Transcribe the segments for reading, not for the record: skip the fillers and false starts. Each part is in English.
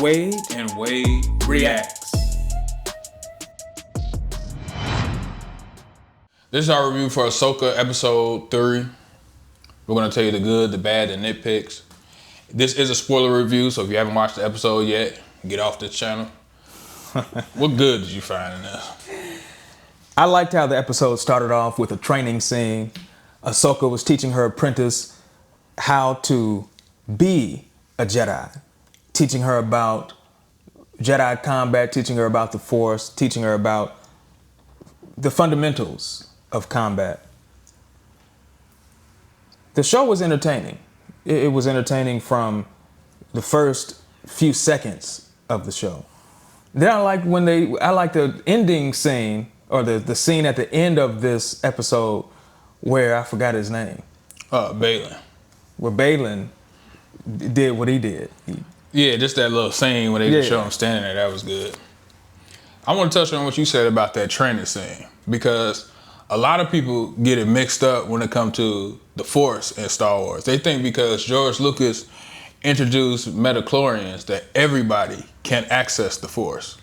Wade and Wade Reacts. This is our review for Ahsoka episode 3. We're going to tell you the good, the bad, the nitpicks. This is a spoiler review, so if you haven't watched the episode yet, get off this channel. What good did you find in this? I liked how the episode started off with a training scene. Ahsoka was teaching her apprentice how to be a Jedi, teaching her about Jedi combat, teaching her about the Force, teaching her about the fundamentals of combat. The show was entertaining. It was entertaining from the first few seconds of the show. Then I like the ending scene, or the scene at the end of this episode where I forgot his name. Balin. Where Balin did what he did. Yeah, just that little scene where they just show him standing there. That was good. I want to touch on what you said about that training scene, because a lot of people get it mixed up when it comes to the Force in Star Wars. They think because George Lucas introduced midichlorians that everybody can access the Force,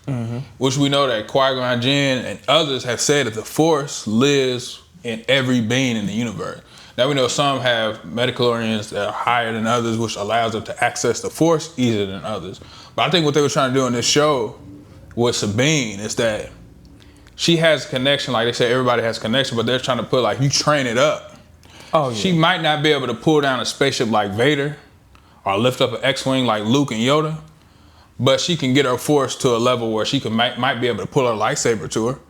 which we know that Qui-Gon Jinn and others have said that the Force lives in every being in the universe. Now we know some have midichlorians that are higher than others, which allows them to access the Force easier than others. But I think what they were trying to do in this show with Sabine is that she has a connection, like they say everybody has a connection, but they're trying to put, like, you train it up. Oh, yeah. She might not be able to pull down a spaceship like Vader or lift up an X-Wing like Luke and Yoda, but she can get her Force to a level where she might be able to pull her lightsaber to her,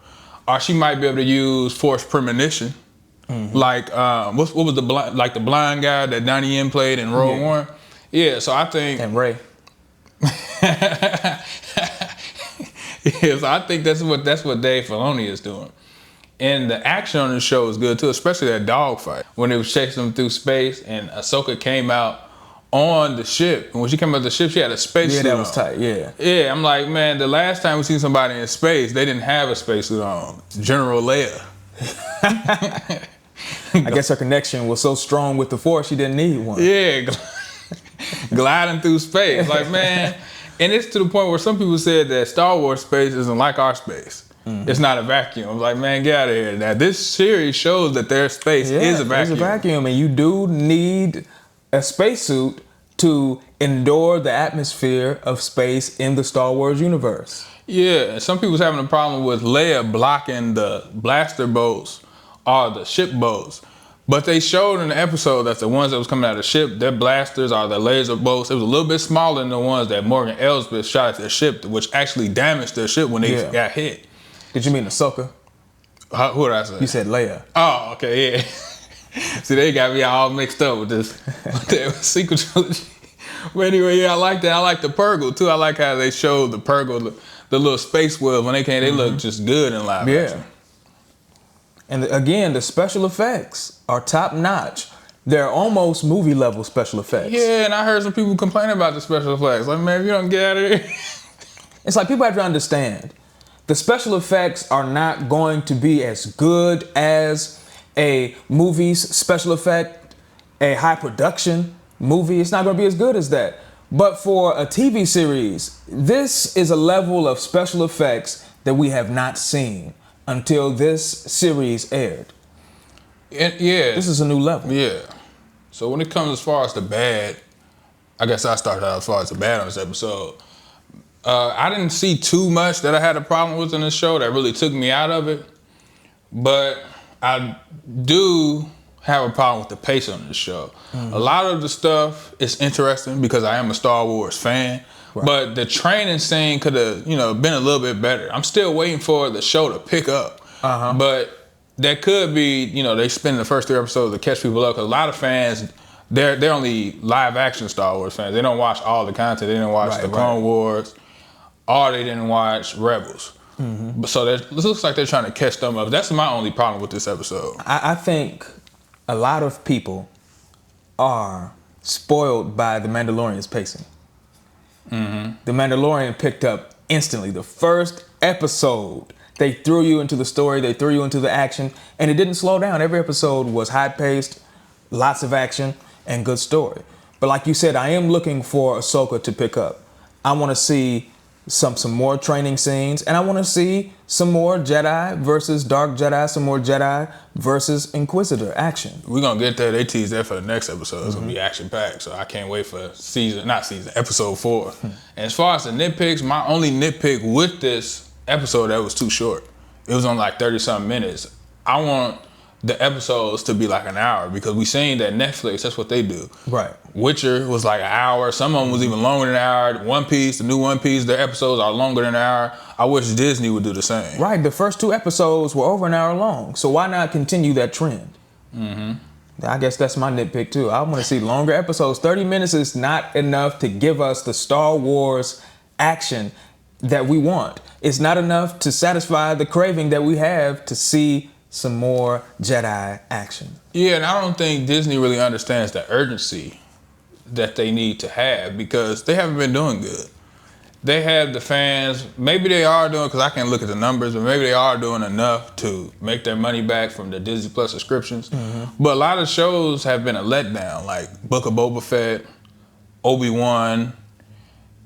or she might be able to use Force premonition, like what was the blind guy that Donnie Yen played in Rogue One? Yeah, so I think And Rey. Yeah, so I think that's what Dave Filoni is doing. And the action on the show is good too, especially that dogfight when they was chasing them through space and Ahsoka came out on the ship. And when she came out the ship, she had a space suit on. Yeah, that was tight, yeah. Yeah, I'm like, man, the last time we seen somebody in space, they didn't have a spacesuit on. General Leia. I guess her connection was so strong with the Force, she didn't need one. Yeah, gliding through space. Like, man, and it's to the point where some people said that Star Wars space isn't like our space. It's not a vacuum. I'm like, man, get out of here. Now, this series shows that their space is a vacuum. It's a vacuum, and you do need a spacesuit to endure the atmosphere of space in the Star Wars universe. Yeah, some people's having a problem with Leia blocking the blaster bolts or the ship bolts. But they showed in the episode that the ones that was coming out of the ship, their blasters or their laser bolts, it was a little bit smaller than the ones that Morgan Elsbeth shot at their ship, which actually damaged their ship when they got hit. Did you mean Ahsoka? Who did I say? You said Leia. Oh, okay, yeah. See, they got me all mixed up with this sequel trilogy. But anyway, yeah, I like that. I like the Purgle, too. I like how they showed the Purgle, the little space wheel. When they came, they look just good in live action. And again, the special effects are top notch. They're almost movie level special effects. Yeah, and I heard some people complaining about the special effects. Like, man, if you don't get out of here. It's like people have to understand, the special effects are not going to be as good as a movie's special effect, a high production movie. It's not going to be as good as that. But for a TV series, this is a level of special effects that we have not seen until this series aired. This is a new level. Yeah. So when it comes as far as the bad, I guess I started out as far as the bad on this episode. I didn't see too much that I had a problem with in this show that really took me out of it. But I do have a problem with the pace on this show. A lot of the stuff is interesting because I am a Star Wars fan. Right. But the training scene could have, been a little bit better. I'm still waiting for the show to pick up. But that could be, they spend the first 3 episodes to catch people up. Because a lot of fans, they're only live action Star Wars fans. They don't watch all the content. They didn't watch the Clone Wars, or they didn't watch Rebels. So this looks like they're trying to catch them up. That's my only problem with this episode. I think a lot of people are spoiled by The Mandalorian's pacing. The Mandalorian picked up instantly. The first episode, they threw you into the story, they threw you into the action, and it didn't slow down. Every episode was high-paced, lots of action, and good story. But like you said, I am looking for Ahsoka to pick up. I want to see some more training scenes, and I want to see some more Jedi versus Dark Jedi, some more Jedi versus Inquisitor action. We're gonna get there. They teased that for the next episode. It's gonna be action packed. So I can't wait for episode 4. And as far as the nitpicks, my only nitpick with this episode that was too short. It was on like 30-something minutes. I want the episodes to be like an hour because we seen that Netflix, that's what they do. Right. Witcher was like an hour. Some of them was even longer than an hour. One Piece, the new One Piece, their episodes are longer than an hour. I wish Disney would do the same. Right. The first 2 episodes were over an hour long. So why not continue that trend? I guess that's my nitpick too. I want to see longer episodes. 30 minutes is not enough to give us the Star Wars action that we want. It's not enough to satisfy the craving that we have to see some more Jedi action. Yeah, and I don't think Disney really understands the urgency that they need to have because they haven't been doing good. They have the fans, maybe they are doing, because I can't look at the numbers, but maybe they are doing enough to make their money back from the Disney Plus subscriptions. But a lot of shows have been a letdown, like Book of Boba Fett, Obi-Wan,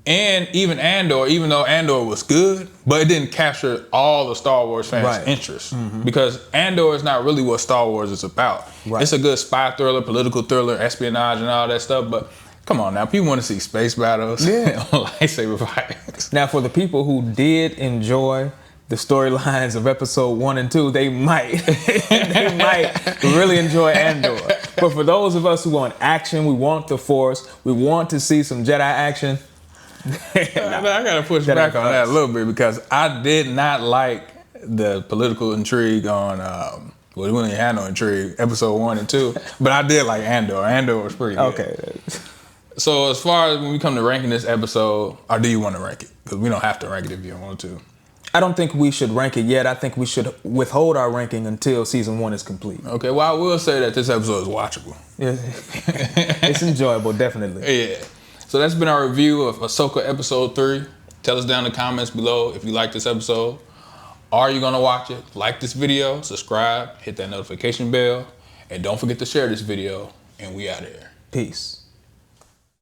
and even Andor, even though Andor was good, but it didn't capture all the Star Wars fans' interest. Because Andor is not really what Star Wars is about. It's a good spy thriller, political thriller, espionage and all that stuff, but come on now, people want to see space battles, lightsaber fights. Now for the people who did enjoy the storylines of episode 1 and 2, they might really enjoy Andor. But for those of us who want action, we want the Force, we want to see some Jedi action, I gotta push back on that a little bit because I did not like the political intrigue on we didn't have no intrigue, episode 1 and 2, but I did like Andor. Andor was pretty good. Okay. So as far as when we come to ranking this episode, or do you want to rank it? Because we don't have to rank it if you don't want to. I don't think we should rank it yet. I think we should withhold our ranking until season 1 is complete. Okay, well I will say that this episode is watchable. Yeah. It's enjoyable, definitely. Yeah. So that's been our review of Ahsoka episode 3. Tell us down in the comments below if you like this episode. Are you gonna watch it? Like this video, subscribe, hit that notification bell, and don't forget to share this video, and we out of here. Peace.